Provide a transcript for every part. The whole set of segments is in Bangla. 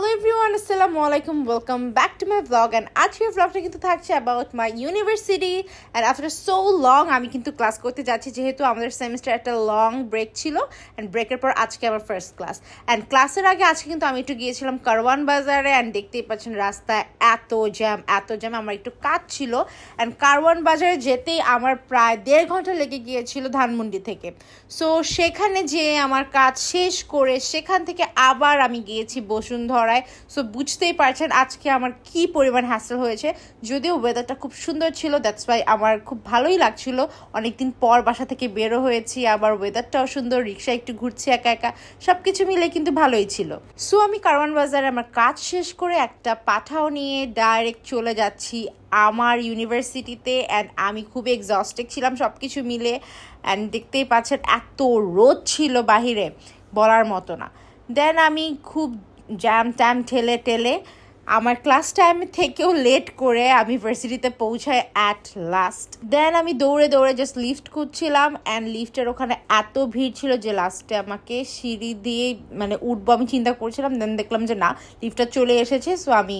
Hello everyone, Assalamualaikum. Welcome back to my vlog and আজকের vlogটা কিন্তু থাকছে about my university and after so long আমি কিন্তু ক্লাস করতে যাচ্ছি যেহেতু আমাদের সেমিস্টার একটা লং ব্রেক ছিল and ব্রেকের পর আজকে আমার ফার্স্ট ক্লাস and ক্লাসের আগে আজকে কিন্তু আমি একটু গিয়েছিলাম কারওয়ান বাজারে and দেখতেই পাচ্ছেন রাস্তায় এত জ্যাম আমার একটু কাজ ছিল and কারওয়ান বাজারে যেতেই আমার প্রায় 1.5 ঘন্টা লেগে গিয়েছিল ধানমন্ডি থেকে সো সেখানে যে আমার কাজ শেষ করে সেখান থেকে আবার আমি গিয়েছি বসুন্ধরায় সো বুঝতেই পারছেন আজকে আমার কি পরিমাণ হ্যাসেল হয়েছে যদিও ওয়েদারটা খুব সুন্দর ছিল দ্যাটস ওয়াই আমার খুব ভালোই লাগছিল অনেকদিন পর বাসা থেকে বেরো হয়েছি আবার ওয়েদারটাও সুন্দর রিক্সা একটু ঘুরছি একা একা সব কিছু মিলে কিন্তু ভালোই ছিল সো আমি কারওয়ান বাজারে আমার কাজ শেষ করে একটা পাঠাও নিয়ে ডাইরেক্ট চলে যাচ্ছি আমার ইউনিভার্সিটিতে অ্যান্ড আমি খুব এক্সস্টেড ছিলাম সব কিছু মিলে অ্যান্ড দেখতেই পাচ্ছেন এত রোদ ছিল বাহিরে বলার মতো না দেন আমি খুব জ্যাম ঠেলে আমার ক্লাস টাইম থেকেও লেট করে আমি ভার্সিটিতে পৌঁছাই অ্যাট লাস্ট দেন আমি দৌড়ে জাস্ট লিফট খুঁজছিলাম অ্যান্ড লিফটের ওখানে এত ভিড় ছিল যে লাস্টে আমাকে সিঁড়ি দিয়ে মানে উঠবো আমি চিন্তা করছিলাম দেন দেখলাম যে না লিফটটা চলে এসেছে সো আমি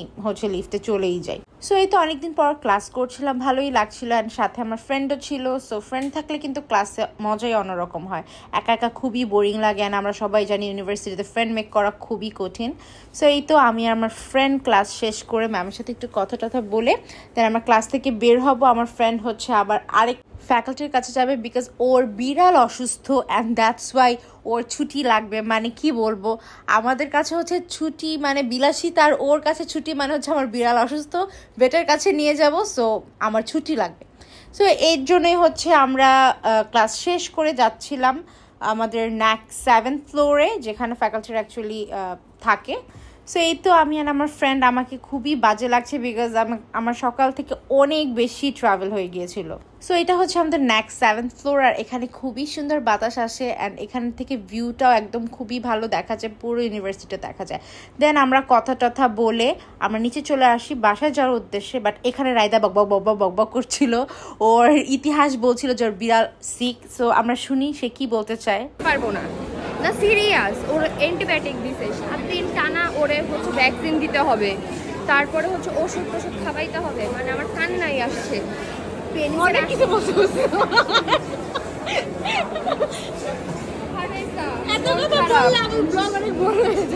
লিফটে চলেই যাই সো এই তো অনেকদিন পর ক্লাস করছিলাম ভালোই লাগছিল অ্যান্ড সাথে আমার ফ্রেন্ডও ছিল সো ফ্রেন্ড থাকলে কিন্তু ক্লাসে মজাই অন্যরকম হয় একা খুবই বোরিং লাগে অ্যান্ড আমরা সবাই জানি ইউনিভার্সিটিতে ফ্রেন্ড মেক করা খুবই কঠিন সো এই তো আমি আর আমার ফ্রেন্ড ক্লাস শেষ করে ম্যামের সাথে একটু কথা বলে দেন আমার ক্লাস থেকে বের হব আমার ফ্রেন্ড আবার আরেক ফ্যাকাল্টির কাছে যাবে বিকজ ওর বিড়াল অসুস্থ অ্যান্ড দ্যাটস ওয়াই ওর ছুটি লাগবে মানে কি বলবো আমাদের কাছে ছুটি মানে বিলাসিতা আর ওর কাছে ছুটি মানে আমার বিড়াল অসুস্থ বেটার কাছে নিয়ে যাব সো আমার ছুটি লাগবে সো এর জন্যই আমরা ক্লাস শেষ করে যাচ্ছিলাম আমাদের ন্যাক 7th ফ্লোরে যেখানে ফ্যাকাল্টির অ্যাকচুয়ালি থাকে সো এই তো আমি আর আমার ফ্রেন্ড আমাকে খুবই বাজে লাগছে বিকজ আমার সকাল থেকে অনেক বেশি ট্রাভেল হয়ে গিয়েছিল সো এটা আমাদের ন্যাক 7th ফ্লোর আর এখানে খুবই সুন্দর বাতাস আসে অ্যান্ড এখান থেকে ভিউটাও একদম খুবই ভালো দেখা যায় পুরো ইউনিভার্সিটি দেখা যায় দেন আমরা কথা বলে আমরা নিচে চলে আসি বাসায় যাওয়ার উদ্দেশ্যে বাট এখানে রায়দা বকবক করছিল ওর ইতিহাস বলছিল যে ওর বিড়াল সিক সো আমরা শুনি সে কি বলতে চায় পারবো না সিরিয়াস ওর অ্যান্টিবায়োটিক দিছে 7 দিন টানা ওরে ভ্যাকসিন দিতে হবে তারপরে ওষুধ খাওয়াইতে হবে মানে আমার কান্নাই আসছে অনেক কিছু বলছে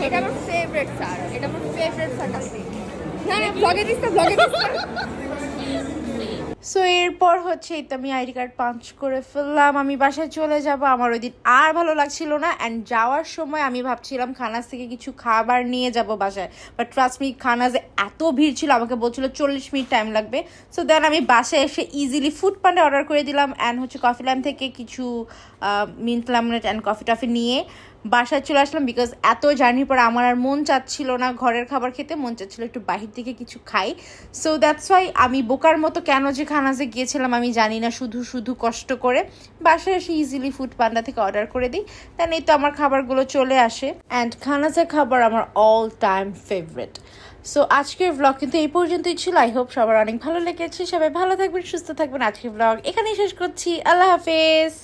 এটা আমার ফেভারিট স্যার না ব্লগে দিচ্ছে সো এরপর তো আমি আইডি কার্ড পাঞ্চ করে ফেললাম আমি বাসায় চলে যাব আমার ওই দিন আর ভালো লাগছিল না অ্যান্ড যাওয়ার সময় আমি ভাবছিলাম খানাস থেকে কিছু খাবার নিয়ে যাব বাসায় বাট ট্রাস্ট মি খানাজে এত ভিড় ছিল আমাকে বলছিল 40 মিনিট টাইম লাগবে সো দেন আমি বাসায় এসে ইজিলি ফুড পান্ডে অর্ডার করে দিলাম অ্যান্ড কফি ল্যাম্প থেকে কিছু mint laminate and coffee toffee নিয়ে বাসায় চলে আসলাম বিকজ এত জার্নির পর আমার আর মন চাচ্ছিল না ঘরের খাবার খেতে মন চাচ্ছিল একটু বাহির থেকে কিছু খাই সো দ্যাটস ওয়াই আমি বোকার মতো কেন যে খানাজে গিয়েছিলাম আমি জানি না শুধু কষ্ট করে বাসায় এসে ইজিলি ফুড পান্ডা থেকে অর্ডার করে দিই দেন এই তো আমার খাবারগুলো চলে আসে অ্যান্ড খানাজের খাবার আমার অল টাইম ফেভারিট সো আজকের ব্লগ কিন্তু এই পর্যন্তই ছিল আই হোপ সবার অনেক ভালো লেগেছে সবাই ভালো থাকবেন সুস্থ থাকবেন আজকের ব্লগ এখানেই শেষ করছি আল্লাহ হাফেজ